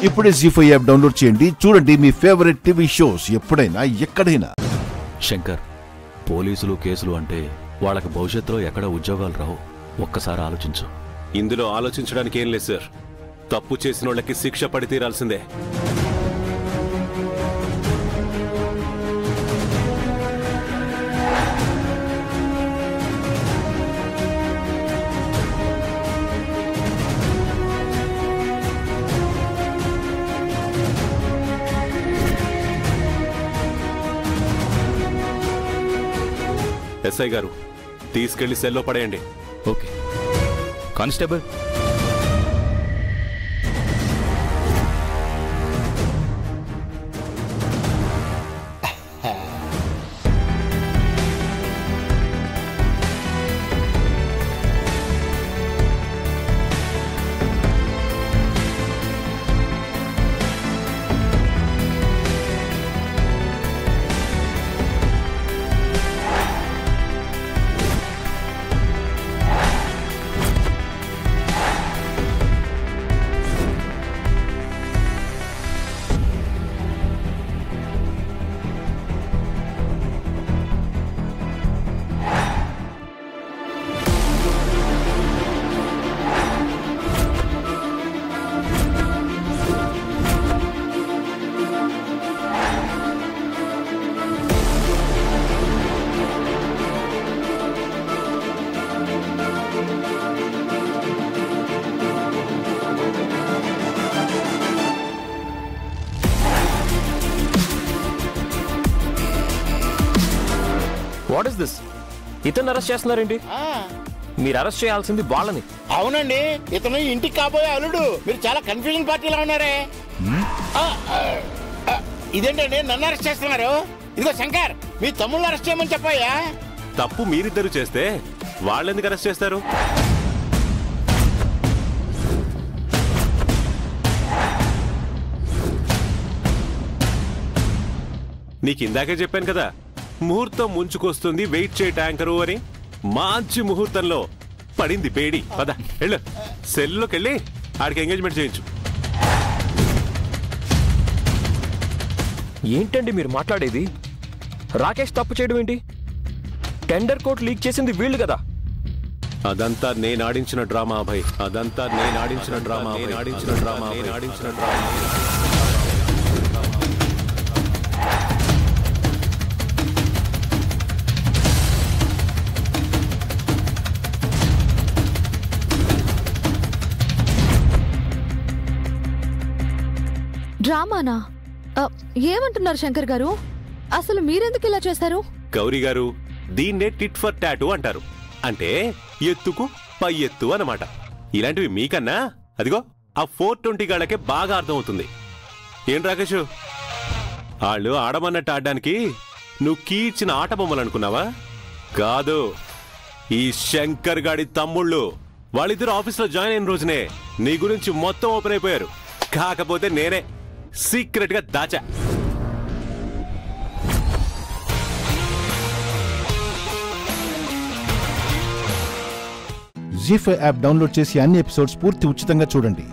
ఇప్పుడే జీ5 app download చేయండి. చూడండి మీ ఫేవరెట్ టీవీ షోస్ ఎప్పుడైనా ఎక్కడైనా. శంకర్, పోలీసులు కేసులు అంటే వాళ్ళకి భవిష్యత్తులో ఎక్కడ ఉద్యోగాలు రావు. ఒక్కసారి ఆలోచించు. ఇందులో ఆలోచించడానికి ఏం లేదు సార్. తప్పు చేసిన వాళ్ళకి శిక్ష పడి తీరాల్సిందే. ఎస్ఐ గారు, తీసుకెళ్లి సెల్లో పడేయండి. Okay constable. What is this? ఇతను అరెస్ట్ చేస్తున్నారేంటి? మీరు అరెస్ట్ చేయాల్సింది వాళ్ళని. అవునండి, ఇతను ఇంటికి కాబోయే అల్లుడు. మీరు చాలా కన్ఫ్యూజన్ పార్టీలో ఉన్నారే. ఇదేంటండి నన్ను అరెస్ట్ చేస్తున్నారు? ఇదిగో శంకర్, మీ తమ్ముళ్ళు అరెస్ట్ చేయమని చెప్పాయా? తప్పు మీరిద్దరు చేస్తే వాళ్ళెందుకు అరెస్ట్ చేస్తారు? నీకు ఇందాకే చెప్పాను కదా, ముహూర్తం ముంచుకొస్తుంది, వెయిట్ చేయ ట్యాంకరు అని. మంచి ముహూర్తంలో పడింది పేడి. పద వెళ్ళు, సెల్లోకి వెళ్ళి ఆడికి ఎంగేజ్మెంట్ చేయించు. ఏంటండి మీరు మాట్లాడేది? రాకేష్ తప్పు చేయడం ఏంటి? టెండర్ కోడ్ లీక్ చేసింది వీళ్ళు కదా. అదంతా నేను ఆడించిన డ్రామా అభయ్. అదంతా నేను ఆడించిన డ్రామా. ఆడించిన డ్రామా. ఆడించిన డ్రామా. డ్రామానా? ఏమంటున్నారు శంకర్ గారు? అసలు మీరెందుకు ఇలా చేశారు? గౌరీ గారు, దీన్నే టిట్ ఫర్ టాటూ అంటారు. అంటే ఎత్తుకు పై ఎత్తు అన్నమాట. ఇలాంటివి మీకన్నా అదిగో ఆ 420 గాళ్ళకే బాగా అర్థమవుతుంది. ఏం రాకేష్, వాళ్ళు ఆడమన్నట్టు ఆడడానికి నువ్వు కీర్చిన ఆట బొమ్మలు అనుకున్నావా? కాదు, ఈ శంకర్ గాడి తమ్ముళ్ళు. వాళ్ళిద్దరు ఆఫీస్లో జాయిన్ అయిన రోజునే నీ గురించి మొత్తం ఓపెన్ అయిపోయారు. కాకపోతే నేనే సీక్రెట్ గా దాచా. జీ5 యాప్ డౌన్లోడ్ చేసి అన్ని ఎపిసోడ్స్ పూర్తి ఉచితంగా చూడండి.